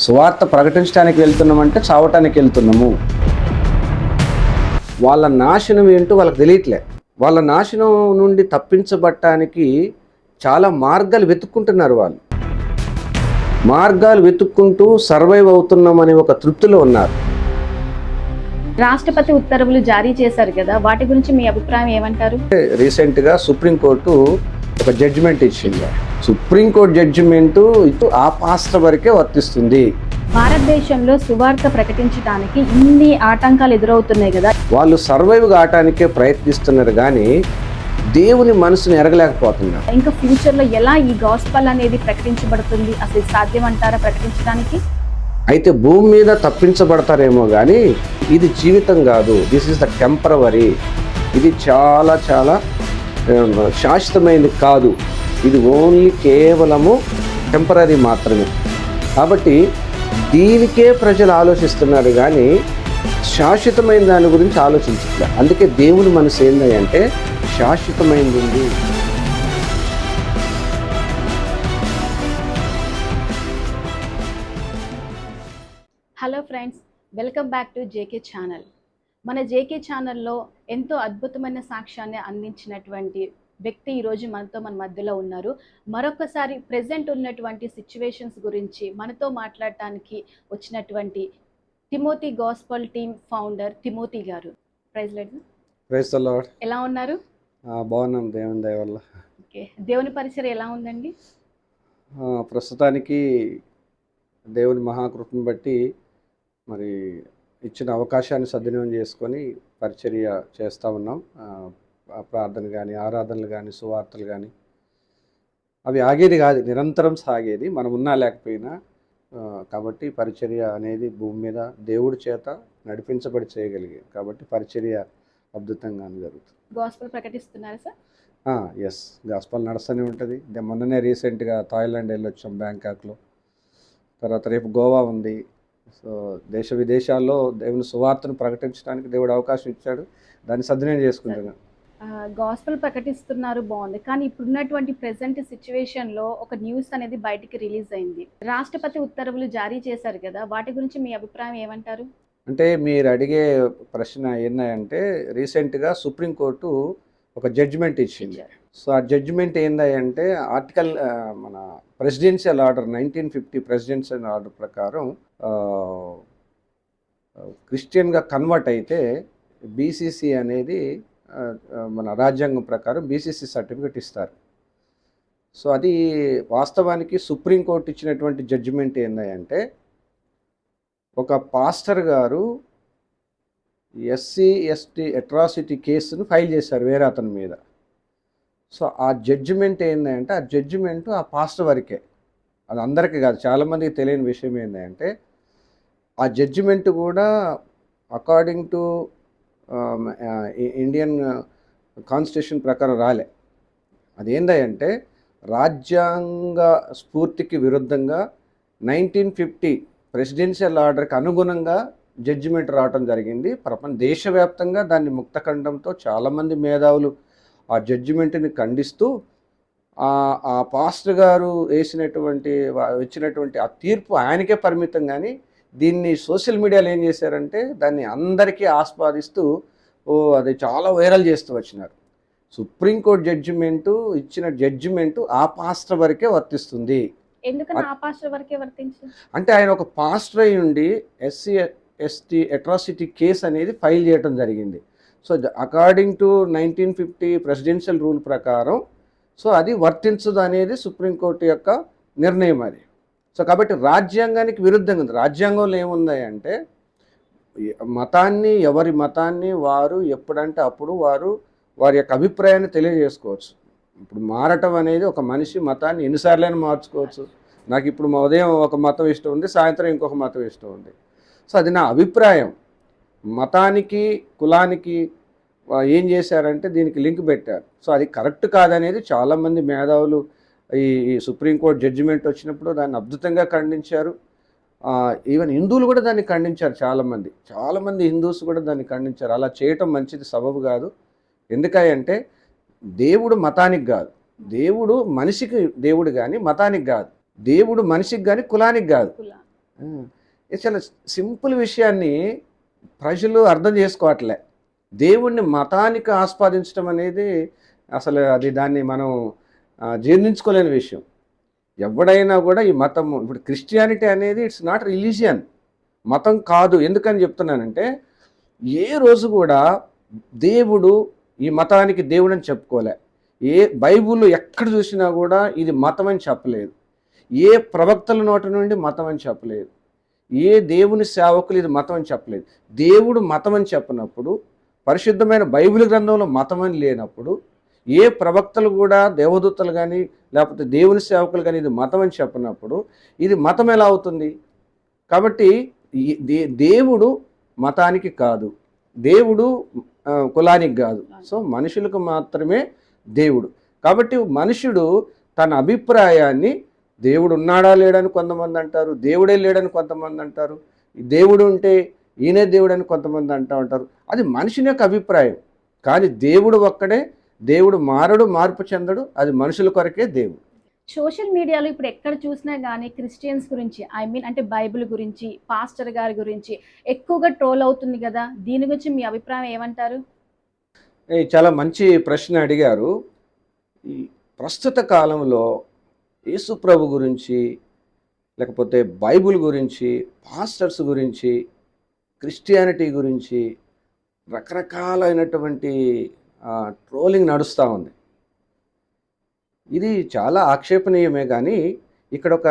సువార్త ప్రకటించడానికి వెళ్తున్నామంటే చావటానికి వెళ్తున్నాము. వాళ్ళ నాశనం ఏంటో వాళ్ళకి తెలియట్లే. వాళ్ళ నాశనం నుండి తప్పించబడటానికి చాలా మార్గాలు వెతుక్కుంటున్నారు. వాళ్ళు మార్గాలు వెతుక్కుంటూ సర్వైవ్ అవుతున్నామని ఒక తృప్తిలో ఉన్నారు. రాష్ట్రపతి ఉత్తర్వులు జారీ చేశారు కదా, వాటి గురించి మీ అభిప్రాయం ఏమంటారు? రీసెంట్గా సుప్రీంకోర్టు ఒక జడ్జిమెంట్ ఇచ్చింది. సుప్రీంకోర్టు జడ్జిమెంటు ఆ పాస్టర్ వరకే వర్తిస్తుంది. భారతదేశంలో సువార్త ప్రకటించడానికి ఇన్ని ఆటంకాలు ఎదురవుతున్నాయి కదా. వాళ్ళు సర్వైవ్ కావటానికే ప్రయత్నిస్తున్నారు కానీ దేవుని మనసుని ఎరగలేకపోతున్నారు. ఇంకా ఫ్యూచర్లో ఎలా ఈ గాస్పల్ అనేది ప్రకటించబడుతుంది? అసలు సాధ్యం అంటారా ప్రకటించడానికి? అయితే భూమి మీద తప్పించబడతారేమో కానీ ఇది జీవితం కాదు. This is the temporary. ఇది చాలా చాలా శాశ్వతమైనది కాదు. ఇది ఓన్లీ కేవలము టెంపరరీ మాత్రమే. కాబట్టి దీనికే ప్రజలు ఆలోచిస్తున్నారు కానీ శాశ్వతమైన దాని గురించి ఆలోచించట్లేదు. అందుకే దేవుని మనసు ఏంటంటే శాశ్వతమైనది ఉంది. Hello friends, welcome back to JK channel. మన జేకే ఛానల్లో ఎంతో అద్భుతమైన సాక్ష్యాన్ని అందించినటువంటి వ్యక్తి ఈరోజు మన మధ్యలో ఉన్నారు. మరొకసారి ప్రెజెంట్ ఉన్నటువంటి సిచ్యువేషన్స్ గురించి మనతో మాట్లాడటానికి వచ్చినటువంటి Timothy gospel team founder Timothy garu. Praise the Lord. ఎలా ఉన్నారు? బాగున్నాం, దేవుని దయ వల్ల. ఓకే, దేవుని పరిచయం ఎలా ఉందండి? ప్రస్తుతానికి దేవుని మహాకృపను బట్టి మరి ఇచ్చిన అవకాశాన్ని సద్వినియోగం చేసుకొని పరిచర్య చేస్తూ ఉన్నాం. ప్రార్థన కానీ, ఆరాధనలు కానీ, సువార్తలు కానీ అవి ఆగేది కాదు, నిరంతరం సాగేది, మనం ఉన్నా లేకపోయినా. కాబట్టి పరిచర్య అనేది భూమి మీద దేవుడి చేత నడిపించబడి చేయగలిగేది. కాబట్టి పరిచర్య అద్భుతంగా జరుగుతుంది. గాస్పల్ ప్రకటిస్తున్నారా సార్? ఎస్, గాస్పల్ నడుస్తూనే ఉంటుంది. మొన్ననే రీసెంట్గా థాయిలాండ్ వెళ్ళొచ్చాం, బ్యాంకాక్లో. తర్వాత రేపు గోవా ఉంది. సో దేశ విదేశాల్లో దేవుని సువార్తను ప్రకటించడానికి దేవుడు అవకాశం ఇచ్చాడు. దాన్ని సద్వినియోగం చేసుకుంటున్నాను. గాస్పల్ ప్రకటిస్తున్నారు, బాగుంది. కానీ ఇప్పుడున్నటువంటి ప్రెసెంట్ సిచ్యువేషన్లో ఒక న్యూస్ అనేది బయటికి రిలీజ్ అయింది. రాష్ట్రపతి ఉత్తర్వులు జారీ చేశారు కదా, వాటి గురించి మీ అభిప్రాయం ఏమంటారు? అంటే మీరు అడిగే ప్రశ్న ఏంటంటే, రీసెంట్గా సుప్రీంకోర్టు ఒక జడ్జిమెంట్ ఇచ్చింది. సో ఆ జడ్జిమెంట్ ఏంటంటే ఆర్టికల్ మన ప్రెసిడెన్షియల్ ఆర్డర్ 1950 ప్రెసిడెన్షియల్ ఆర్డర్ ప్రకారం క్రిస్టియన్గా కన్వర్ట్ అయితే బీసీసీ అనేది మన రాజ్యాంగం ప్రకారం బీసీసీ సర్టిఫికేట్ ఇస్తారు. సో అది వాస్తవానికి సుప్రీంకోర్టు ఇచ్చినటువంటి జడ్జిమెంట్ ఏంటంటే, ఒక పాస్టర్ గారు ఎస్సీ ఎస్టీ అట్రాసిటీ కేసును ఫైల్ చేశారు వేరే అతని మీద. సో ఆ జడ్జిమెంట్ ఏంటంటే, ఆ జడ్జిమెంటు ఆ పాస్టర్ వరకే, అది అందరికీ కాదు. చాలామందికి తెలియని విషయం ఏంటంటే, ఆ జడ్జిమెంట్ కూడా అకార్డింగ్ టు ఇండియన్ కాన్స్టిట్యూషన్ ప్రకారం రాలే. అదేంటంటే రాజ్యాంగ స్ఫూర్తికి విరుద్ధంగా 1950 ప్రెసిడెన్షియల్ ఆర్డర్కి అనుగుణంగా జడ్జిమెంట్ రావడం జరిగింది. దేశవ్యాప్తంగా దాన్ని ముక్తఖండంతో చాలామంది మేధావులు ఆ జడ్జిమెంట్ని ఖండిస్తూ ఆ పాస్టర్ గారు ఇచ్చినటువంటి ఆ తీర్పు ఆయనకే పరిమితం. కానీ దీన్ని సోషల్ మీడియాలో ఏం చేశారంటే దాన్ని అందరికీ ఆస్వాదిస్తూ అది చాలా వైరల్ చేస్తూ వచ్చినారు. సుప్రీంకోర్టు ఇచ్చిన జడ్జిమెంటు ఆ పాస్టర్ వరకే వర్తిస్తుంది. ఎందుకని ఆ పాస్టర్ వరకే వర్తించింది అంటే ఆయన ఒక పాస్టర్ అయి ఉండి ఎస్సీ ఎస్టీ అట్రాసిటీ కేసు అనేది ఫైల్ చేయడం జరిగింది. So according to 1950 presidential rule ప్రకారం సో అది వర్తించదు అనేది సుప్రీంకోర్టు యొక్క నిర్ణయం అది. సో కాబట్టి రాజ్యాంగానికి విరుద్ధంగా ఉంది. రాజ్యాంగంలో ఏముంది అంటే ఎవరి మతాన్ని వారు ఎప్పుడంటే అప్పుడు వారి యొక్క అభిప్రాయాన్ని తెలియజేసుకోవచ్చు. ఇప్పుడు మారటం అనేది ఒక మనిషి మతాన్ని ఎన్నిసార్లైనా మార్చుకోవచ్చు. నాకు ఇప్పుడు ఉదయం ఒక మతం ఇష్టం ఉంది, సాయంత్రం ఇంకొక మతం ఇష్టం ఉంది. సో అది నా అభిప్రాయం. మతానికి కులానికి ఏం చేశారంటే దీనికి లింక్ పెట్టారు. సో అది కరెక్ట్ కాదనేది చాలామంది మేధావులు ఈ సుప్రీంకోర్టు జడ్జిమెంట్ వచ్చినప్పుడు దాన్ని అద్భుతంగా ఖండించారు. ఈవెన్ హిందువులు కూడా దాన్ని ఖండించారు. చాలామంది హిందూస్ కూడా దాన్ని ఖండించారు. అలా చేయటం మంచిది, సబబు కాదు. ఎందుకంటే దేవుడు మతానికి కాదు, దేవుడు మనిషికి దేవుడు కానీ మతానికి కాదు. దేవుడు మనిషికి కానీ కులానికి కాదు. ఆ, ఇది చాలా సింపుల్ విషయాన్ని ప్రజలు అర్థం చేసుకోవట్లే. దేవుణ్ణి మతానికి ఆస్వాదించడం అనేది అసలు అది దాన్ని మనం జీర్ణించుకోలేని విషయం. ఎవడైనా కూడా ఈ మతము ఇప్పుడు క్రిస్టియానిటీ అనేది ఇట్స్ నాట్ రిలీజియన్, మతం కాదు. ఎందుకని చెప్తున్నానంటే ఏ రోజు కూడా దేవుడు ఈ మతానికి దేవుడు అని చెప్పుకోలే. ఏ బైబుల్ ఎక్కడ చూసినా కూడా ఇది మతం అని చెప్పలేదు. ఏ ప్రవక్తల నోటి నుండి మతం అని చెప్పలేదు. ఏ దేవుని సేవకులు ఇది మతం అని చెప్పలేదు. దేవుడు మతం అని చెప్పినప్పుడు, పరిశుద్ధమైన బైబిల్ గ్రంథంలో మతం అని లేనప్పుడు, ఏ ప్రవక్తలు కూడా దేవదూతలు కానీ లేకపోతే దేవుని సేవకులు కానీ ఇది మతం అని చెప్పినప్పుడు ఇది మతం ఎలా అవుతుంది? కాబట్టి దేవుడు మతానికి కాదు, దేవుడు కులానికి కాదు. సో మనుషులకు మాత్రమే దేవుడు. కాబట్టి మనుషుడు తన అభిప్రాయాన్ని దేవుడు ఉన్నాడా లేడని కొంతమంది అంటారు, దేవుడే లేడని కొంతమంది అంటారు, దేవుడు ఉంటే ఈయనే దేవుడు అని కొంతమంది అంటూ ఉంటారు. అది మనిషిని యొక్క అభిప్రాయం. కానీ దేవుడు ఒక్కడే, దేవుడు మారడు, మార్పు చెందడు. అది మనుషుల కొరకే దేవుడు. సోషల్ మీడియాలో ఇప్పుడు ఎక్కడ చూసినా కానీ క్రిస్టియన్స్ గురించి అంటే బైబిల్ గురించి, పాస్టర్ గారి గురించి ఎక్కువగా ట్రోల్ అవుతుంది కదా, దీని గురించి మీ అభిప్రాయం ఏమంటారు? చాలా మంచి ప్రశ్న అడిగారు. ఈ ప్రస్తుత కాలంలో యేసు ప్రభు గురించి, లేకపోతే బైబిల్ గురించి, పాస్టర్స్ గురించి, క్రిస్టియానిటీ గురించి రకరకాలైనటువంటి ట్రోలింగ్ నడుస్తూ ఉంది. ఇది చాలా ఆక్షేపణీయమే. కానీ ఇక్కడ ఒక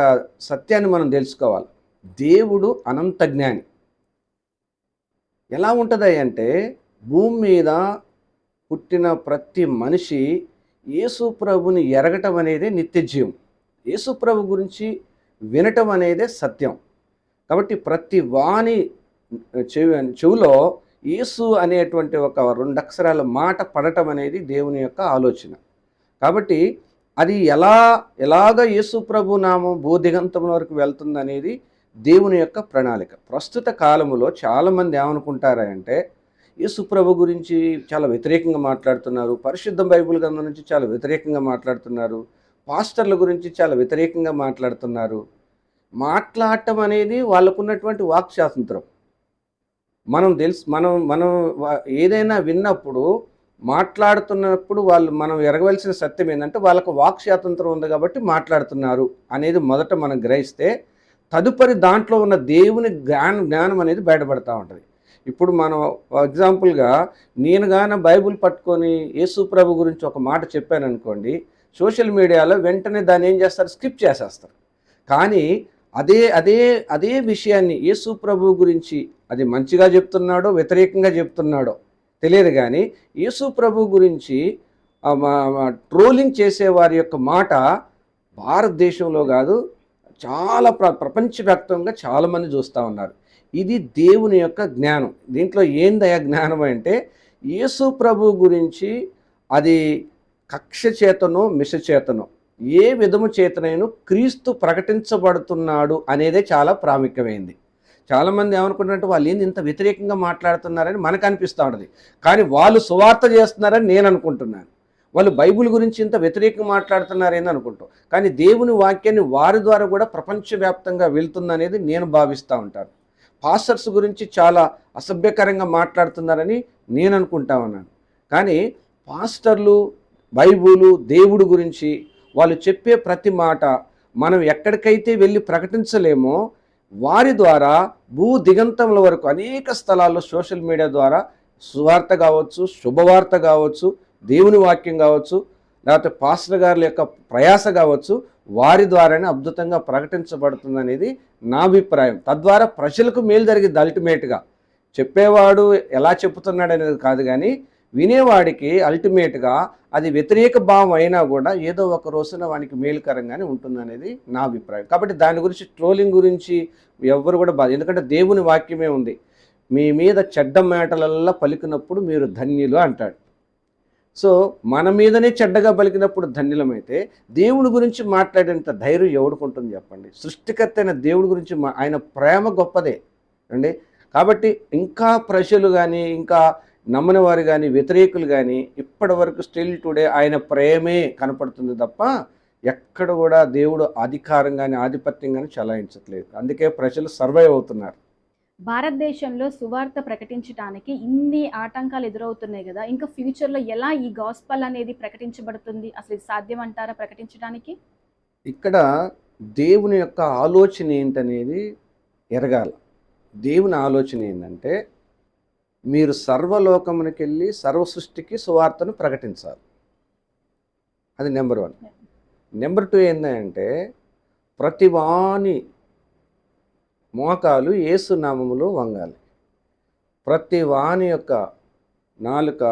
సత్యాన్ని మనం తెలుసుకోవాలి. దేవుడు అనంత జ్ఞాని. ఎలా ఉంటుంది అంటే భూమి మీద పుట్టిన ప్రతి మనిషి యేసు ప్రభుని ఎరగటం అనేదే నిత్యజీవం. యేసు ప్రభు గురించి వినటం అనేదే సత్యం. కాబట్టి ప్రతి వాణి చెవులో యేసు అనేటువంటి ఒక 2 అక్షరాల మాట పడటం అనేది దేవుని యొక్క ఆలోచన. కాబట్టి అది ఎలాగ యేసు ప్రభు నామం భూదిగంతం వరకు వెళ్తుంది అనేది దేవుని యొక్క ప్రణాళిక. ప్రస్తుత కాలంలో చాలామంది ఏమనుకుంటారంటే యేసు ప్రభు గురించి చాలా వ్యతిరేకంగా మాట్లాడుతున్నారు, పరిశుద్ధ బైబిల్ గ్రంథం నుంచి చాలా వ్యతిరేకంగా మాట్లాడుతున్నారు, పాస్టర్ల గురించి చాలా వ్యతిరేకంగా మాట్లాడుతున్నారు. మాట్లాడటం అనేది వాళ్ళకున్నటువంటి వాక్ స్వాతంత్రం. మనం ఏదైనా విన్నప్పుడు, మాట్లాడుతున్నప్పుడు మనం ఎరగవలసిన సత్యం ఏంటంటే వాళ్ళకు వాక్ స్వాతంత్రం ఉంది కాబట్టి మాట్లాడుతున్నారు అనేది మొదట మనం గ్రహిస్తే తదుపరి దాంట్లో ఉన్న దేవుని జ్ఞానం అనేది బయటపడతా ఉంటుంది. ఇప్పుడు మనం ఎగ్జాంపుల్గా నేను కానీ బైబిల్ పట్టుకొని యేసు ప్రభు గురించి ఒక మాట చెప్పాను అనుకోండి, సోషల్ మీడియాలో వెంటనే దాన్ని ఏం చేస్తారు, స్కిప్ చేసేస్తారు. కానీ అదే విషయాన్ని యేసు ప్రభు గురించి అది మంచిగా చెప్తున్నాడో వ్యతిరేకంగా చెప్తున్నాడో తెలియదు, కానీ యేసు ప్రభు గురించి ట్రోలింగ్ చేసే వారి యొక్క మాట భారతదేశంలో కాదు, చాలా ప్రపంచవ్యాప్తంగా చాలామంది చూస్తూ ఉన్నారు. ఇది దేవుని యొక్క జ్ఞానం. దీంట్లో ఏందయ్యా జ్ఞానం అంటే యేసు ప్రభు గురించి అది కక్ష చేతనో మిష చేతనో ఏ విధము చేతనైనా క్రీస్తు ప్రకటించబడుతున్నాడు అనేదే చాలా ప్రాముఖ్యమైంది. చాలామంది ఏమనుకుంటున్నట్టు వాళ్ళు ఏంది ఇంత వ్యతిరేకంగా మాట్లాడుతున్నారని మనకు అనిపిస్తూ ఉంటుంది. కానీ వాళ్ళు సువార్త చేస్తున్నారని నేను అనుకుంటున్నాను. వాళ్ళు బైబిల్ గురించి ఇంత వ్యతిరేకంగా మాట్లాడుతున్నారేంది అనుకుంటాం. కానీ దేవుని వాక్యాన్ని వారి ద్వారా కూడా ప్రపంచవ్యాప్తంగా వెళ్తుందనేది నేను భావిస్తూ ఉంటాను. పాస్టర్స్ గురించి చాలా అసభ్యకరంగా మాట్లాడుతున్నారని నేను అనుకుంటా ఉన్నాను. కానీ పాస్టర్లు బైబిలు దేవుడు గురించి వాళ్ళు చెప్పే ప్రతి మాట మనం ఎక్కడికైతే వెళ్ళి ప్రకటించలేమో వారి ద్వారా భూ దిగంతముల వరకు అనేక స్థలాల్లో సోషల్ మీడియా ద్వారా సువార్త కావచ్చు, శుభవార్త కావచ్చు, దేవుని వాక్యం కావచ్చు, లేకపోతే పాస్టర్ గారుల యొక్క ప్రయాస కావచ్చు, వారి ద్వారానే అద్భుతంగా ప్రకటించబడుతుంది అనేది నా అభిప్రాయం. తద్వారా ప్రజలకు మేలు జరిగింది. అల్టిమేట్గా చెప్పేవాడు ఎలా చెప్తున్నాడు అనేది కాదు, కానీ వినేవాడికి అల్టిమేట్గా అది వ్యతిరేక భావం అయినా కూడా ఏదో ఒక రోజున వానికి మేలుకరంగానే ఉంటుందనేది నా అభిప్రాయం. కాబట్టి దాని గురించి ట్రోలింగ్ గురించి ఎవరు కూడా ఎందుకంటే దేవుని వాక్యమే ఉంది, మీ మీద చెడ్డ మాటలల్లా పలికినప్పుడు మీరు ధన్యులు అంటాడు. సో మన మీదనే చెడ్డగా పలికినప్పుడు ధన్యులమైతే దేవుని గురించి మాట్లాడేంత ధైర్యం ఎవడుకుంటుంది చెప్పండి? సృష్టికర్త అయిన దేవుడి గురించి ఆయన ప్రేమ గొప్పదే అండి. కాబట్టి ఇంకా ప్రజలు కానీ ఇంకా నమ్మని వారు కానీ వ్యతిరేకులు కానీ ఇప్పటి వరకు స్టిల్ టుడే ఆయన ప్రేమే కనపడుతుంది తప్ప ఎక్కడ కూడా దేవుడు అధికారం కానీ ఆధిపత్యం కానీ చలాయించట్లేదు. అందుకే ప్రజలు సర్వైవ్ అవుతున్నారు. భారతదేశంలో సువార్త ప్రకటించడానికి ఇన్ని ఆటంకాలు ఎదురవుతున్నాయి కదా, ఇంకా ఫ్యూచర్లో ఎలా ఈ గాస్పల్ అనేది ప్రకటించబడుతుంది? అసలు ఇది సాధ్యం అంటారా ప్రకటించడానికి? ఇక్కడ దేవుని యొక్క ఆలోచన ఏంటనేది ఎరగాల. దేవుని ఆలోచన ఏంటంటే మీరు సర్వలోకమునికి వెళ్ళి సర్వ సృష్టికి సువార్తను ప్రకటించాలి. అది నెంబర్ 1. నెంబర్ 2 ఏంటంటే ప్రతి వాని మోకాలు యేసు నామములో వంగాలి. ప్రతి వాని యొక్క నాలుక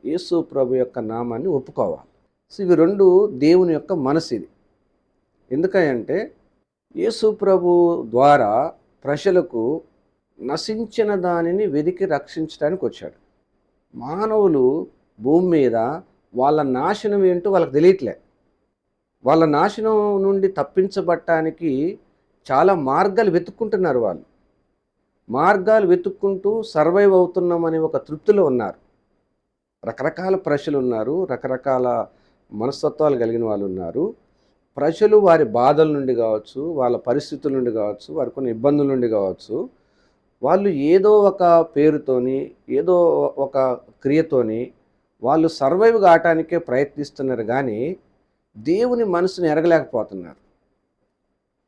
యేసు ప్రభు యొక్క నామాన్ని ఒప్పుకోవాలి. సో ఇవి 2 దేవుని యొక్క మనసు. ఇది ఎందుకంటే యేసు ప్రభు ద్వారా ప్రజలకు నశించిన దానిని వెదికి రక్షించడానికి వచ్చాడు. మానవులు భూమి మీద వాళ్ళ నాశనం ఏంటో వాళ్ళకి తెలియట్లే. వాళ్ళ నాశనం నుండి తప్పించబడటానికి చాలా మార్గాలు వెతుక్కుంటున్నారు. వాళ్ళు మార్గాలు వెతుక్కుంటూ సర్వైవ్ అవుతున్నామని ఒక తృప్తిలో ఉన్నారు. రకరకాల ప్రజలు ఉన్నారు, రకరకాల మనస్తత్వాలు కలిగిన వాళ్ళు ఉన్నారు. ప్రజలు వారి బాధల నుండి కావచ్చు, వాళ్ళ పరిస్థితుల నుండి కావచ్చు, వారి కొన్ని ఇబ్బందుల నుండి కావచ్చు, వాళ్ళు ఏదో ఒక పేరుతోని, ఏదో ఒక క్రియతోని వాళ్ళు సర్వైవ్ కావటానికే ప్రయత్నిస్తున్నారు. కానీ దేవుని మనసుని ఎరగలేకపోతున్నారు.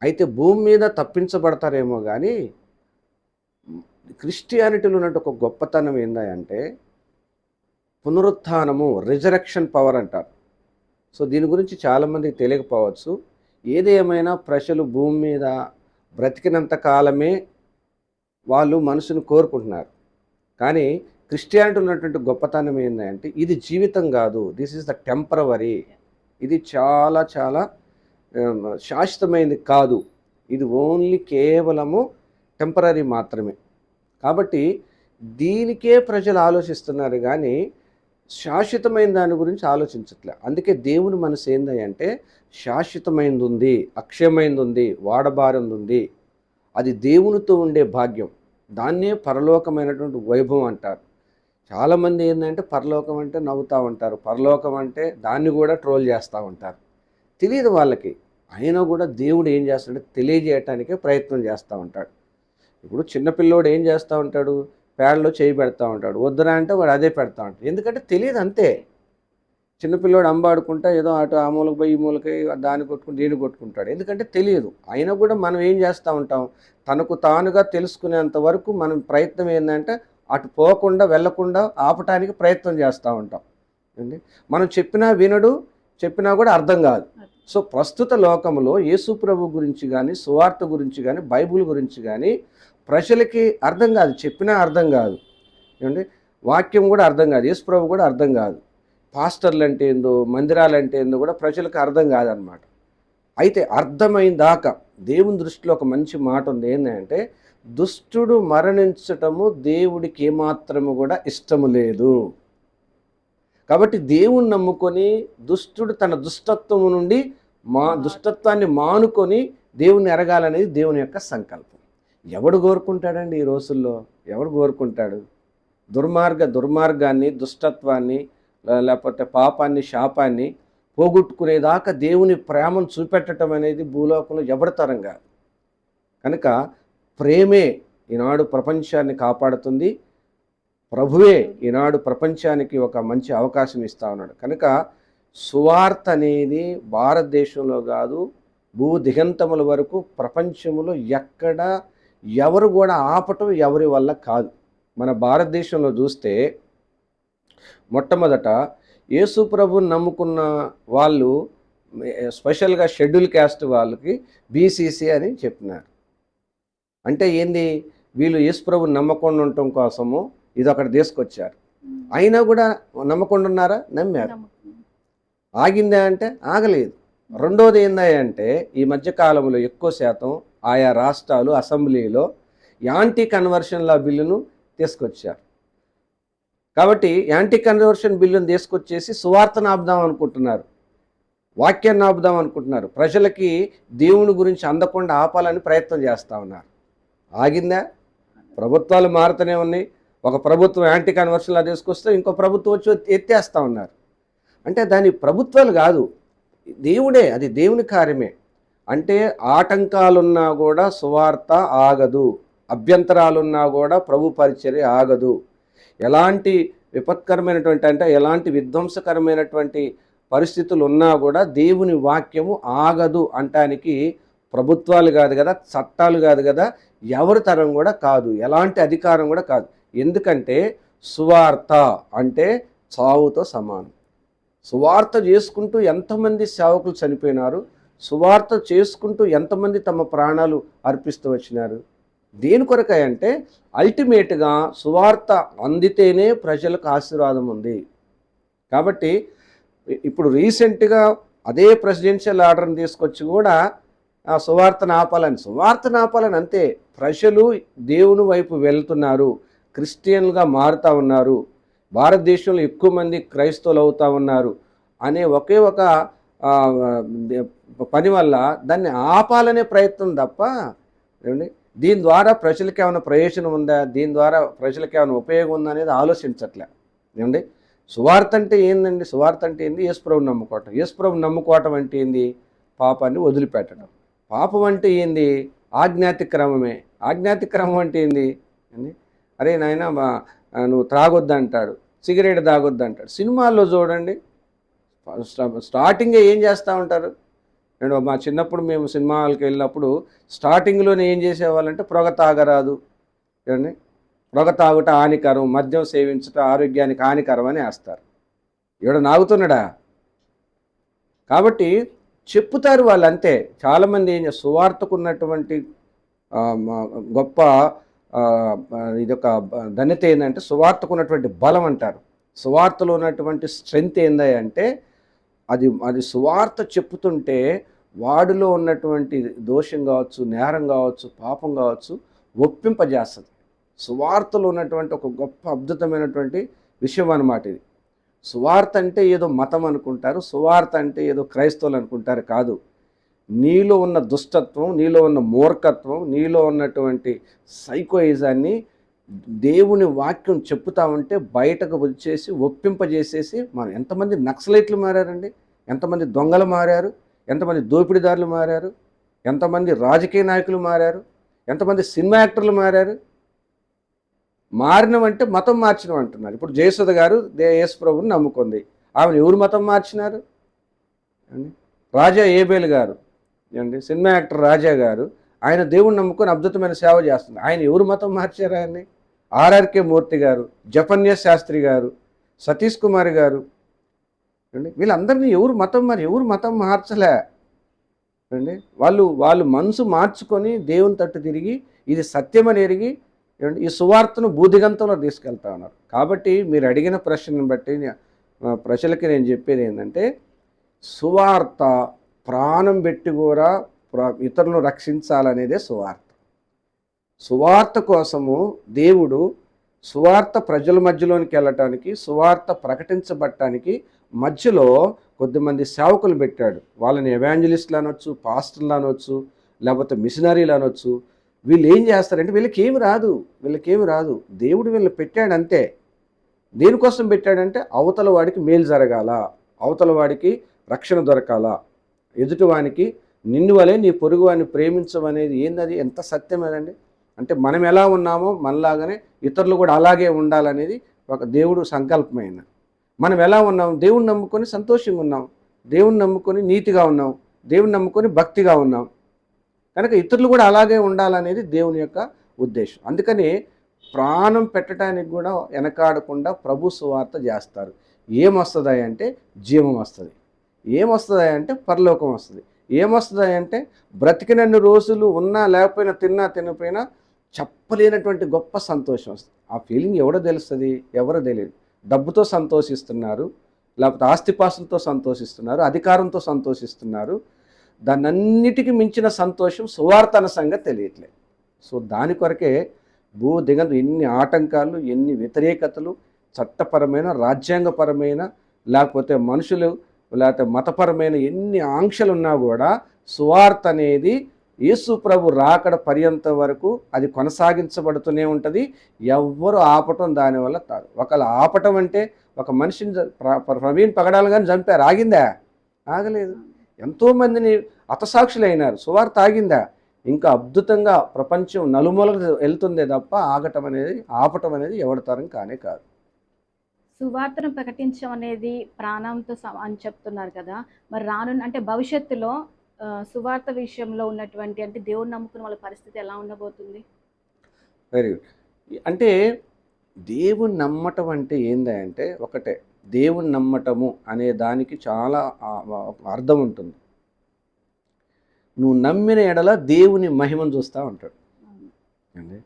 అయితే భూమి మీద తప్పించబడతారేమో కానీ క్రిస్టియానిటీలో ఉన్నట్టు ఒక గొప్పతనం ఏంటంటే పునరుత్థానము, రిజరెక్షన్ పవర్ అంటారు. సో దీని గురించి చాలామందికి తెలియకపోవచ్చు. ఏదేమైనా ప్రజలు భూమి మీద బ్రతికినంత కాలమే వాళ్ళు మనసును కోరుకుంటున్నారు. కానీ క్రిస్టియానిటీ ఉన్నటువంటి గొప్పతనం ఏంటంటే ఇది జీవితం కాదు, దిస్ ఈజ్ ద టెంపరవరీ. ఇది చాలా చాలా శాశ్వతమైనది కాదు, ఇది ఓన్లీ కేవలము టెంపరరీ మాత్రమే. కాబట్టి దీనికే ప్రజలు ఆలోచిస్తున్నారు కానీ శాశ్వతమైన దాని గురించి ఆలోచించట్లే. అందుకే దేవుని మనసు ఏందంటే శాశ్వతమైనది ఉంది, అక్షయమైనది ఉంది, వాడబారింది ఉంది. అది దేవునితో ఉండే భాగ్యం. దాన్నే పరలోకమైనటువంటి వైభవం అంటారు. చాలామంది ఏంటంటే పరలోకం అంటే నవ్వుతూ ఉంటారు, పరలోకం అంటే దాన్ని కూడా ట్రోల్ చేస్తూ ఉంటారు. తెలియదు వాళ్ళకి. అయినా కూడా దేవుడు ఏం చేస్తాడంటే తెలియజేయటానికే ప్రయత్నం చేస్తూ ఉంటాడు. ఇప్పుడు చిన్నపిల్లోడు ఏం చేస్తూ ఉంటాడు, పేడలో చేయి పెడతా ఉంటాడు, వద్దురా అంటే వాడు అదే పెడతా ఉంటాడు. ఎందుకంటే తెలియదు అంతే. చిన్నపిల్లోడు అంబాడుకుంటా ఏదో అటు ఆ మూలకి పోయి ఈ మూలకి దాన్ని కొట్టుకుని దీన్ని కొట్టుకుంటాడు, ఎందుకంటే తెలియదు. అయినా కూడా మనం ఏం చేస్తూ ఉంటాం, తనకు తానుగా తెలుసుకునేంత వరకు మనం ప్రయత్నం ఏంటంటే అటు పోకుండా వెళ్ళకుండా ఆపటానికి ప్రయత్నం చేస్తూ ఉంటాం అండి. మనం చెప్పినా వినడు, చెప్పినా కూడా అర్థం కాదు. సో ప్రస్తుత లోకంలో యేసు ప్రభు గురించి కానీ, సువార్త గురించి కానీ, బైబిల్ గురించి కానీ ప్రజలకి అర్థం కాదు. చెప్పినా అర్థం కాదు ఏమండి. వాక్యం కూడా అర్థం కాదు, యేసు ప్రభు కూడా అర్థం కాదు. పాస్టర్లు అంటే ఏందో, మందిరాలు అంటే ఏందో కూడా ప్రజలకు అర్థం కాదనమాట. అయితే అర్థమైన దాకా దేవుని దృష్టిలో ఒక మంచి మాట ఉంది. ఏంటంటే దుష్టుడు మరణించటము దేవుడికి ఏమాత్రము కూడా ఇష్టము లేదు. కాబట్టి దేవుణ్ణి నమ్ముకొని దుష్టుడు తన దుష్టత్వము నుండి దుష్టత్వాన్ని మానుకొని దేవుణ్ణి ఎరగాలనేది దేవుని యొక్క సంకల్పం. ఎవడు కోరుకుంటాడండి ఈ రోజుల్లో? ఎవడు కోరుకుంటాడు? దుర్మార్గాన్ని, దుష్టత్వాన్ని, లేకపోతే పాపాన్ని, శాపాన్ని పోగొట్టుకునేదాకా దేవుని ప్రేమను చూపెట్టడం అనేది భూలోకంలో ఎవరితరం కాదు. కనుక ప్రేమే ఈనాడు ప్రపంచాన్ని కాపాడుతుంది. ప్రభువే ఈనాడు ప్రపంచానికి ఒక మంచి అవకాశం ఇస్తా ఉన్నాడు. కనుక సువార్త అనేది భారతదేశంలో కాదు, భూ దిగంతముల వరకు ప్రపంచంలో ఎక్కడ ఎవరు కూడా ఆపటం ఎవరి వల్ల కాదు. మన భారతదేశంలో చూస్తే మొట్టమొదట యేసు ప్రభుని నమ్ముకున్న వాళ్ళు స్పెషల్గా షెడ్యూల్ క్యాస్ట్ వాళ్ళకి బీసీసీ అని చెప్పినారు. అంటే ఏంది, వీళ్ళు యేసు ప్రభుని నమ్మకుండా ఉండటం కోసము ఇది ఒకటి తీసుకొచ్చారు. అయినా కూడా నమ్మకుండా ఉన్నారా? నమ్మారు. ఆగిందా అంటే ఆగలేదు. రెండోది ఏందా అంటే ఈ మధ్యకాలంలో ఎక్కువ శాతం ఆయా రాష్ట్రాలు అసెంబ్లీలో యాంటీ కన్వర్షన్ లా బిల్లును తీసుకొచ్చారు. కాబట్టి యాంటీ కన్వర్షన్ బిల్లును తీసుకొచ్చేసి సువార్తను ఆపుదాం అనుకుంటున్నారు, వాక్యాన్ని ఆపుదాం అనుకుంటున్నారు, ప్రజలకి దేవుని గురించి అందకుండా ఆపాలని ప్రయత్నం చేస్తూ ఉన్నారు. ఆగిందా? ప్రభుత్వాలు మారుతూనే ఉన్నాయి. ఒక ప్రభుత్వం యాంటీ కన్వర్షన్లా తీసుకొస్తే ఇంకో ప్రభుత్వం వచ్చి ఎత్తేస్తూ ఉన్నారు. అంటే దాని ప్రభుత్వాలు కాదు, దేవుడే, అది దేవుని కార్యమే. అంటే ఆటంకాలున్నా కూడా సువార్త ఆగదు, అభ్యంతరాలున్నా కూడా ప్రభు పరిచర్య ఆగదు. ఎలాంటి విపత్కరమైనటువంటి అంటే ఎలాంటి విధ్వంసకరమైనటువంటి పరిస్థితులు ఉన్నా కూడా దేవుని వాక్యము ఆగదు అంటానికి ప్రభుత్వాలు కాదు కదా, చట్టాలు కాదు కదా, ఎవరి తరం కూడా కాదు, ఎలాంటి అధికారం కూడా కాదు. ఎందుకంటే సువార్త అంటే చావుతో సమానం. సువార్త చేసుకుంటూ ఎంతమంది సేవకులు చనిపోయినారు, సువార్త చేసుకుంటూ ఎంతమంది తమ ప్రాణాలు అర్పిస్తూ వచ్చినారు. దేని కొరకై అంటే అల్టిమేట్గా సువార్త అందితేనే ప్రజలకు ఆశీర్వాదం ఉంది. కాబట్టి ఇప్పుడు రీసెంట్గా అదే ప్రెసిడెన్షియల్ ఆర్డర్ని తీసుకొచ్చి కూడా సువార్తను ఆపాలని అంతే. ప్రజలు దేవుని వైపు వెళ్తున్నారు, క్రిస్టియన్లుగా మారుతూ ఉన్నారు, భారతదేశంలో ఎక్కువ మంది క్రైస్తవులు అవుతూ ఉన్నారు అనే ఒకే ఒక పని వల్ల దాన్ని ఆపాలనే ప్రయత్నం తప్ప ఏమండి దీని ద్వారా ప్రజలకి ఏమైనా ప్రయోజనం ఉందా, దీని ద్వారా ప్రజలకి ఏమైనా ఉపయోగం ఉందా అనేది ఆలోచించట్లే. ఏమండి సువార్త అంటే ఏందండి? సువార్త అంటే ఏంది? యేసుప్రభుని నమ్ముకోవటం. యేసుప్రభుని నమ్ముకోవటం అంటే ఏంది? పాపాన్ని వదిలిపెట్టడం. పాపం అంటే ఏంది? ఆజ్ఞాతిక్రమమే. ఆజ్ఞాతిక్రమం అంటే ఏంది? అరే నాయన నువ్వు త్రాగొద్దు అంటాడు, సిగరెట్ తాగొద్దు అంటాడు. సినిమాల్లో చూడండి, స్టార్టింగే ఏం చేస్తూ ఉంటారు. నేను మా చిన్నప్పుడు మేము సినిమా హాల్కి వెళ్ళినప్పుడు స్టార్టింగ్లోనే ఏం చేసేవాళ్ళంటే పొగ తాగరాదు, ఏమండి పొగ తాగుట హానికరం, మద్యం సేవించుట ఆరోగ్యానికి హానికరం అని వేస్తారు. ఎవడ నాగుతున్నాడా? కాబట్టి చెప్పుతారు వాళ్ళు అంతే. చాలామంది ఏం చేస్తారు, సువార్తకు ఉన్నటువంటి గొప్ప ఇదొక ధన్యత ఏంటంటే సువార్తకు ఉన్నటువంటి బలం అంటారు. సువార్తలో ఉన్నటువంటి స్ట్రెంగ్త్ ఏంది అంటే అది సువార్త చెప్పుతుంటే వాడిలో ఉన్నటువంటి దోషం కావచ్చు, నేరం కావచ్చు, పాపం కావచ్చు ఒప్పింపజేస్తుంది. సువార్తలో ఉన్నటువంటి ఒక గొప్ప అద్భుతమైనటువంటి విషయం అన్నమాట ఇది. సువార్త అంటే ఏదో మతం అనుకుంటారు, సువార్త అంటే ఏదో క్రైస్తవులు అనుకుంటారు. కాదు, నీలో ఉన్న దుష్టత్వం, నీలో ఉన్న మూర్ఖత్వం, నీలో ఉన్నటువంటి సైకోయిజాన్ని దేవుని వాక్యం చెప్పుతా ఉంటే బయటకు వచ్చేసి ఒప్పింపజేసేసి మనం ఎంతమంది నక్సలైట్లు మారారండి, ఎంతమంది దొంగలు మారారు, ఎంతమంది దోపిడీదారులు మారారు, ఎంతమంది రాజకీయ నాయకులు మారారు, ఎంతమంది సినిమా యాక్టర్లు మారారు. మారినవంటే మతం మార్చినం అంటున్నారు. ఇప్పుడు జయసుధ గారు యేసు ప్రభువుని నమ్ముకుంది, ఆమెను ఎవరు మతం మార్చినారు? రాజా ఏబేల్ గారు అండి, సినిమా యాక్టర్ రాజా గారు, ఆయన దేవుణ్ణి నమ్ముకొని అద్భుతమైన సేవ చేస్తున్నారు. ఆయన ఎవరు మతం మార్చారు? ఆయన్ని ఆర్ఆర్కే మూర్తి గారు, జపన్య శాస్త్రి గారు, సతీష్ కుమార్ గారు అండి, వీళ్ళందరినీ ఎవరు మతం మార్చలే అండి. వాళ్ళు మనసు మార్చుకొని దేవుని తట్టు తిరిగి ఇది సత్యమని ఎరిగి ఈ సువార్తను భూదిగంతంలో తీసుకెళ్తా ఉన్నారు. కాబట్టి మీరు అడిగిన ప్రశ్నను బట్టి ప్రజలకి నేను చెప్పేది ఏంటంటే సువార్త ప్రాణం పెట్టి కూడా ఇతరులను రక్షించాలనేదే సువార్త. సువార్త కోసము దేవుడు సువార్త ప్రజల మధ్యలోనికి వెళ్ళటానికి, సువార్త ప్రకటించబడటానికి మధ్యలో కొద్దిమంది సేవకులు పెట్టాడు. వాళ్ళని ఎవాంజలిస్టులు అనొచ్చు, పాస్టర్లు అనొచ్చు, లేకపోతే మిషనరీలు అనొచ్చు. వీళ్ళు ఏం చేస్తారంటే వీళ్ళకి ఏమి రాదు, దేవుడు వీళ్ళని పెట్టాడు అంతే. దేనికోసం పెట్టాడంటే అవతల వాడికి మేలు జరగాల, అవతల వాడికి రక్షణ దొరకాల, ఎదుటివానికి నిన్ను వలే నీ పొరుగువాడిని ప్రేమించమనేది ఏందది? ఎంత సత్యమేదండి. అంటే మనం ఎలా ఉన్నామో మనలాగానే ఇతరులు కూడా అలాగే ఉండాలనేది ఒక దేవుడు సంకల్పమైన. మనం ఎలా ఉన్నాం? దేవుణ్ణి నమ్ముకొని సంతోషంగా ఉన్నాం, దేవుణ్ణి నమ్ముకొని నీతిగా ఉన్నాం, దేవుణ్ణి నమ్ముకొని భక్తిగా ఉన్నాం కనుక ఇతరులు కూడా అలాగే ఉండాలనేది దేవుని యొక్క ఉద్దేశం. అందుకని ప్రాణం పెట్టడానికి కూడా వెనకాడకుండా ప్రభు సువార్త చేస్తారు. ఏమొస్తుంది అంటే జీవం వస్తుంది, ఏమొస్తుంది అంటే పరలోకం వస్తుంది, ఏమొస్తుంది అంటే బ్రతికినన్ని రోజులు ఉన్నా లేకపోయినా తిన్నా తినపోయినా చెప్పలేనటువంటి గొప్ప సంతోషం వస్తుంది. ఆ ఫీలింగ్ ఎవడో తెలుస్తుంది? ఎవరో తెలియదు. డబ్బుతో సంతోషిస్తున్నారు, లేకపోతే ఆస్తిపాస్తులతో సంతోషిస్తున్నారు, అధికారంతో సంతోషిస్తున్నారు. దాన్నన్నిటికీ మించిన సంతోషం సువార్త అన్న సంగతి తెలియట్లేదు. సో దాని కొరకే దిగంతు ఎన్ని ఆటంకాలు, ఎన్ని వ్యతిరేకతలు, చట్టపరమైన, రాజ్యాంగపరమైన, లేకపోతే మనుషులు లేకపోతే మతపరమైన ఎన్ని ఆంక్షలు ఉన్నా కూడా సువార్త అనేది యేసు ప్రభు రాకడ పర్యంత వరకు అది కొనసాగించబడుతూనే ఉంటుంది. ఎవ్వరు ఆపటం దానివల్ల కాదు. ఒకవేళ ఆపటం అంటే ఒక మనిషిని ప్రవీణ్ పగడాలు కానీ చంపారు, ఆగిందా? ఆగలేదు. ఎంతోమందిని హతసాక్షులైనారు. సువార్త ఆగిందా? ఇంకా అద్భుతంగా ప్రపంచం నలుమూలకు వెళ్తుందే తప్ప ఆపటం అనేది ఎవరి తరం కానే కాదు. సువార్తను ప్రకటించడం అనేది ప్రాణంతో అని చెప్తున్నారు కదా! మరి అంటే భవిష్యత్తులో సువార్త విషయంలో ఉన్నటువంటి అంటే దేవుడిని నమ్ముకున్న వాళ్ళ పరిస్థితి ఎలా ఉండబోతుంది? Very good. అంటే దేవుణ్ణి నమ్మటం అంటే ఏందంటే ఒకటే. దేవుణ్ణి నమ్మటము అనే దానికి చాలా అర్థం ఉంటుంది. నువ్వు నమ్మిన ఎడల దేవుని మహిమను చూస్తూ ఉంటాడు. అండి,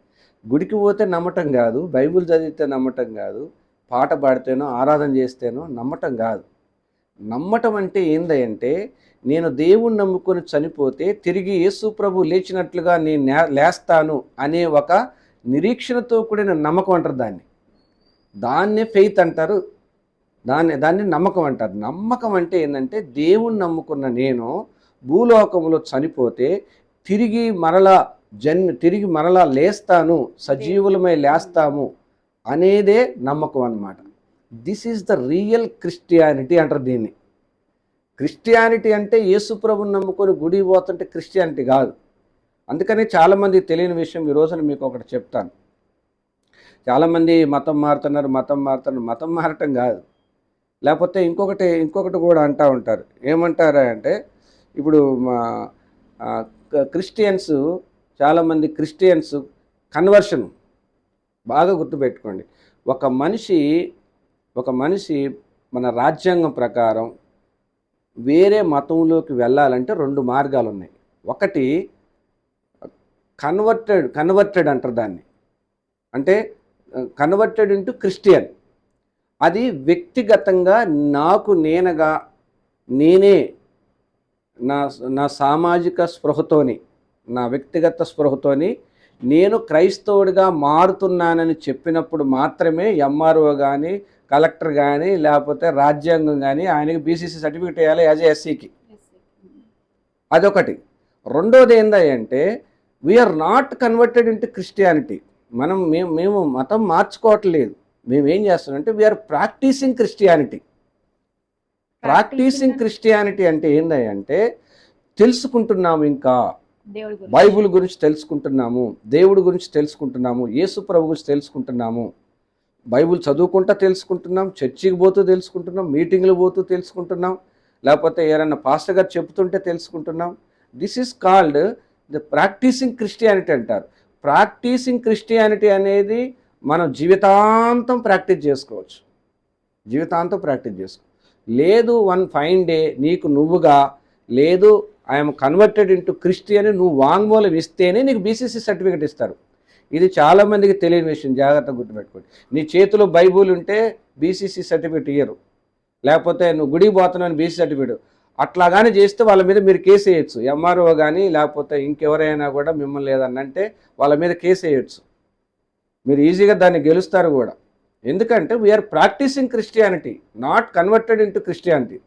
గుడికి పోతే నమ్మటం కాదు, బైబిల్ చదివితే నమ్మటం కాదు, పాట పాడితేనో ఆరాధన చేస్తేనో నమ్మటం కాదు. నమ్మటం అంటే ఏందంటే నేను దేవుణ్ణి నమ్ముకొని చనిపోతే తిరిగి యేసు ప్రభు లేచినట్లుగా నేను లేస్తాను అనే ఒక నిరీక్షణతో కూడిన నమ్మకం అంటారు దాన్ని. దాన్నే ఫెయిత్ అంటారు. దాన్ని నమ్మకం అంటారు. నమ్మకం అంటే ఏంటంటే దేవుణ్ణి నమ్ముకున్న నేను భూలోకంలో చనిపోతే తిరిగి మరలా లేస్తాను, సజీవులమై లేస్తాము అనేదే నమ్మకం అన్నమాట. This is the real Christianity అంటారు దీన్ని. క్రిస్టియానిటీ అంటే యేసు ప్రభుని నమ్ముకొని గుడి పోతుంటే క్రిస్టియానిటీ కాదు. అందుకని చాలామంది తెలియని విషయం ఈ రోజున మీకు ఒకటి చెప్తాను. చాలామంది మతం మారుతున్నారు. మతం మారటం కాదు. లేకపోతే ఇంకొకటి కూడా అంటూ ఉంటారు. ఏమంటారా అంటే ఇప్పుడు మా క్రిస్టియన్స్, చాలామంది క్రిస్టియన్స్ కన్వర్షన్ బాగా గుర్తుపెట్టుకోండి. ఒక మనిషి మన రాజ్యాంగం ప్రకారం వేరే మతంలోకి వెళ్ళాలంటే 2 మార్గాలు ఉన్నాయి. ఒకటి కన్వర్టెడ్ అంటారు దాన్ని. అంటే కన్వర్టెడ్ ఇంటూ క్రిస్టియన్. అది వ్యక్తిగతంగా నేనే నా సామాజిక స్పృహతోని, నా వ్యక్తిగత స్పృహతోని నేను క్రైస్తవుడిగా మారుతున్నానని చెప్పినప్పుడు మాత్రమే ఎంఆర్ఓ కానీ, కలెక్టర్ కానీ, లేకపోతే రాజ్యాంగం కానీ ఆయనకి బీసీసీ సర్టిఫికేట్ వేయాలి యాజ్ ఎస్సీకి. అదొకటి. రెండోది ఏందంటే we are not converted into Christianity. మేము మతం మార్చుకోవట్లేదు. మేమేం చేస్తున్నామంటే we are practising Christianity. Practising Christianity అంటే ఏందంటే తెలుసుకుంటున్నాము, ఇంకా బైబిల్ గురించి తెలుసుకుంటున్నాము, దేవుడి గురించి తెలుసుకుంటున్నాము, యేసు ప్రభు గురించి తెలుసుకుంటున్నాము. బైబిల్ చదువుకుంటూ తెలుసుకుంటున్నాం, చర్చికి పోతూ తెలుసుకుంటున్నాం, మీటింగ్లు పోతూ తెలుసుకుంటున్నాం, లేకపోతే ఎవరన్నా పాస్టర్ గారు చెప్తుంటే తెలుసుకుంటున్నాం. This is called the practising Christianity అంటారు. ప్రాక్టీసింగ్ క్రిస్టియానిటీ అనేది మనం జీవితాంతం ప్రాక్టీస్ చేసుకోవచ్చు. లేదు వన్ ఫైన్ డే నీకు నువ్వుగా లేదు ఐఎమ్ కన్వర్టెడ్ ఇంటూ క్రిస్టియన్ నువ్వు వాంగ్మూలం ఇస్తేనే నీకు బీసీసీ సర్టిఫికేట్ ఇస్తారు. ఇది చాలామందికి తెలియని విషయం, జాగ్రత్తగా గుర్తుపెట్టుకోండి. నీ చేతిలో బైబుల్ ఉంటే బీసీసీ సర్టిఫికేట్ ఇయ్యరు. లేకపోతే నువ్వు గుడికి పోతున్నావు బీసీ సర్టిఫికేట్ అట్లాగానే చేస్తే వాళ్ళ మీద మీరు కేసు వేయచ్చు. ఎంఆర్ఓ కానీ లేకపోతే ఇంకెవరైనా కూడా మిమ్మల్ని లేదన్నంటే వాళ్ళ మీద కేసు వేయచ్చు. మీరు ఈజీగా దాన్ని గెలుస్తారు కూడా. ఎందుకంటే we are practising Christianity, not converted into Christianity.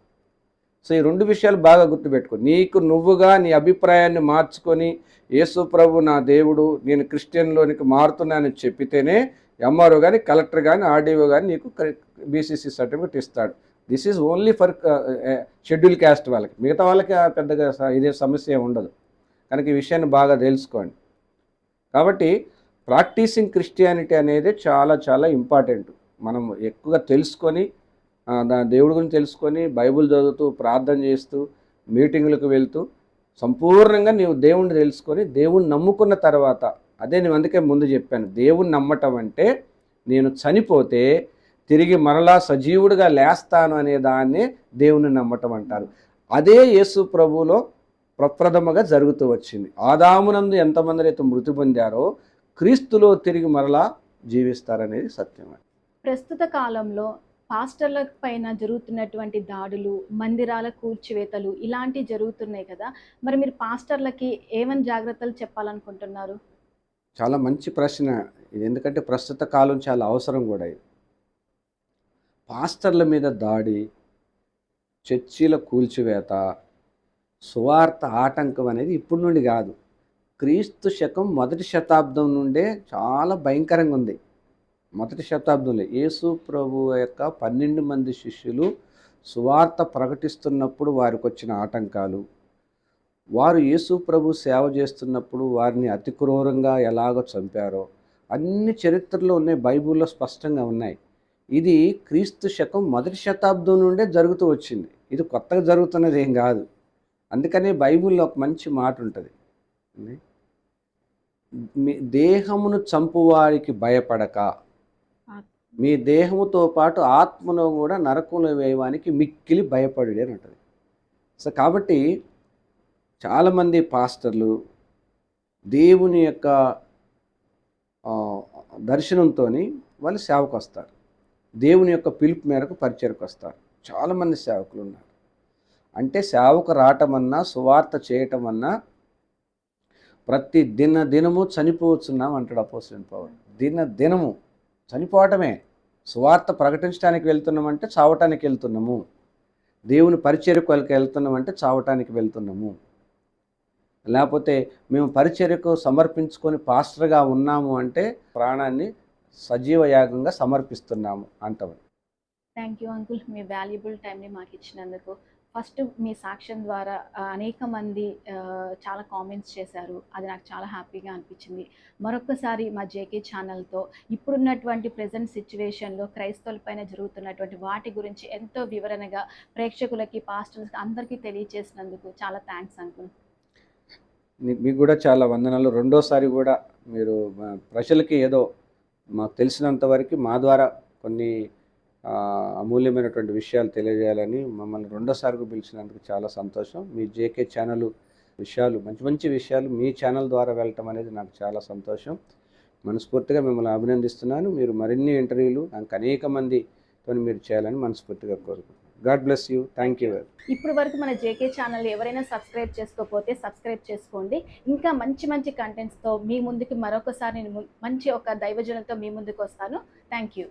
So ఈ 2 విషయాలు బాగా గుర్తుపెట్టుకో. నీకు నువ్వుగా నీ అభిప్రాయాన్ని మార్చుకొని యేసు ప్రభు నా దేవుడు, నేను క్రిస్టియన్లోనికి మారుతున్నానని చెప్పితేనే ఎంఆర్ఓ కానీ, కలెక్టర్ కానీ, ఆర్డీఓ కానీ నీకు బీసీసీ సర్టిఫికేట్ ఇస్తాడు. This is only for schedule caste వాళ్ళకి. మిగతా వాళ్ళకి పెద్దగా ఇదే సమస్య ఉండదు. కనుక ఈ విషయాన్ని బాగా తెలుసుకోండి. కాబట్టి ప్రాక్టీసింగ్ క్రిస్టియానిటీ అనేది చాలా చాలా ఇంపార్టెంట్. మనం ఎక్కువగా తెలుసుకొని దేవుడి గురించి తెలుసుకొని బైబిల్ చదువుతూ, ప్రార్థన చేస్తూ, మీటింగులకు వెళ్తూ సంపూర్ణంగా నీవు దేవుణ్ణి తెలుసుకొని దేవుణ్ణి నమ్ముకున్న తర్వాత, అదే నేను అందుకే ముందు చెప్పాను, దేవుణ్ణి నమ్మటం అంటే నేను చనిపోతే తిరిగి మరలా సజీవుడిగా లేస్తాను అనే దాన్నే దేవుణ్ణి నమ్మటం అంటారు. అదే యేసు ప్రభువులో ప్రప్రథమగా జరుగుతూ వచ్చింది. ఆదామునందు ఎంతమంది అయితే మృతి పొందారో క్రీస్తులో తిరిగి మరలా జీవిస్తారనేది సత్యం. ప్రస్తుత కాలంలో పాస్టర్ల పైన జరుగుతున్నటువంటి దాడులు, మందిరాల కూల్చివేతలు ఇలాంటివి జరుగుతున్నాయి కదా. మరి మీరు పాస్టర్లకి ఏమని జాగ్రత్తలు చెప్పాలనుకుంటున్నారు? చాలా మంచి ప్రశ్న ఇది. ఎందుకంటే ప్రస్తుత కాలం చాలా అవసరం కూడా ఇది. పాస్టర్ల మీద దాడి, చర్చిల కూల్చివేత, సువార్త ఆటంకం అనేది ఇప్పటి నుండి కాదు. క్రీస్తు శకం 1వ శతాబ్దం నుండే చాలా భయంకరంగా ఉంది. 1వ శతాబ్దంలో యేసు ప్రభు యొక్క 12 మంది శిష్యులు సువార్త ప్రకటిస్తున్నప్పుడు వారికి వచ్చిన ఆటంకాలు, వారు యేసు ప్రభు సేవ చేస్తున్నప్పుడు వారిని అతి క్రూరంగా ఎలాగో చంపారో అన్ని చరిత్రలో ఉన్నాయి, బైబిల్లో స్పష్టంగా ఉన్నాయి. ఇది క్రీస్తు శకం 1వ శతాబ్దం నుండే జరుగుతూ వచ్చింది. ఇది కొత్తగా జరుగుతున్నది ఏం కాదు. అందుకనే బైబిల్లో ఒక మంచి మాట ఉంటుంది, మీ దేహమును చంపువారికి భయపడక మీ దేహముతో పాటు ఆత్మను కూడా నరకంలో వేయడానికి మిక్కిలి భయపడి అని ఉంటుంది. సో కాబట్టి చాలామంది పాస్టర్లు దేవుని యొక్క దర్శనంతో వాళ్ళు సేవకు వస్తారు, దేవుని యొక్క పిలుపు మేరకు పరిచయకు వస్తారు. చాలామంది సేవకులు ఉన్నారు. అంటే సేవకు రావటమన్నా సువార్త చేయటమన్నా ప్రతి దినము చనిపోవచ్చున్నాం అంటాడు అపోస్తలుడైన పౌలు. దినము చనిపోవటమే. సువార్త ప్రకటించడానికి వెళ్తున్నామంటే చావటానికి వెళ్తున్నాము, దేవుని పరిచర్యకు వెళ్తున్నామంటే చావటానికి వెళ్తున్నాము. లేకపోతే మేము పరిచర్యకు సమర్పించుకొని పాస్టర్గా ఉన్నాము అంటే ప్రాణాన్ని సజీవ యాగంగా సమర్పిస్తున్నాము అంటాము. Thank you uncle, me valuable టైంని మాకు ఇచ్చినందుకు. ఫస్ట్ మీ సాక్ష్యం ద్వారా అనేక మంది చాలా కామెంట్స్ చేశారు, అది నాకు చాలా హ్యాపీగా అనిపించింది. మరొకసారి మా జేకే ఛానల్తో ఇప్పుడున్నటువంటి ప్రజెంట్ సిచ్యువేషన్లో క్రైస్తవులపైన జరుగుతున్నటువంటి వాటి గురించి ఎంతో వివరణగా ప్రేక్షకులకి, పాస్టర్స్కి అందరికీ తెలియజేసినందుకు చాలా థ్యాంక్స్ అంకుల్. మీకు కూడా చాలా వందనాలు. రెండోసారి కూడా మీరు ప్రజలకి ఏదో మాకు తెలిసినంత వరకు మా ద్వారా కొన్ని అమూల్యమైనటువంటి విషయాలు తెలియజేయాలని మమ్మల్ని రెండోసారిగా పిలిచినందుకు చాలా సంతోషం. మీ జేకే ఛానల్ విషయాలు, మంచి మంచి విషయాలు మీ ఛానల్ ద్వారా వెళ్ళటం అనేది నాకు చాలా సంతోషం. మనస్ఫూర్తిగా మిమ్మల్ని అభినందిస్తున్నాను. మీరు మరిన్ని ఇంటర్వ్యూలు అనేక మందితో మీరు చేయాలని మనస్ఫూర్తిగా కోరుకుంటున్నాను. God bless you. Thank you. ఇప్పుడు వరకు మన జేకే ఛానల్ ఎవరైనా సబ్స్క్రైబ్ చేసుకోకపోతే సబ్స్క్రైబ్ చేసుకోండి. ఇంకా మంచి మంచి కంటెంట్స్తో మీ ముందుకు మరొకసారి నేను మంచి ఒక దైవజనంతో మీ ముందుకు వస్తాను. Thank you.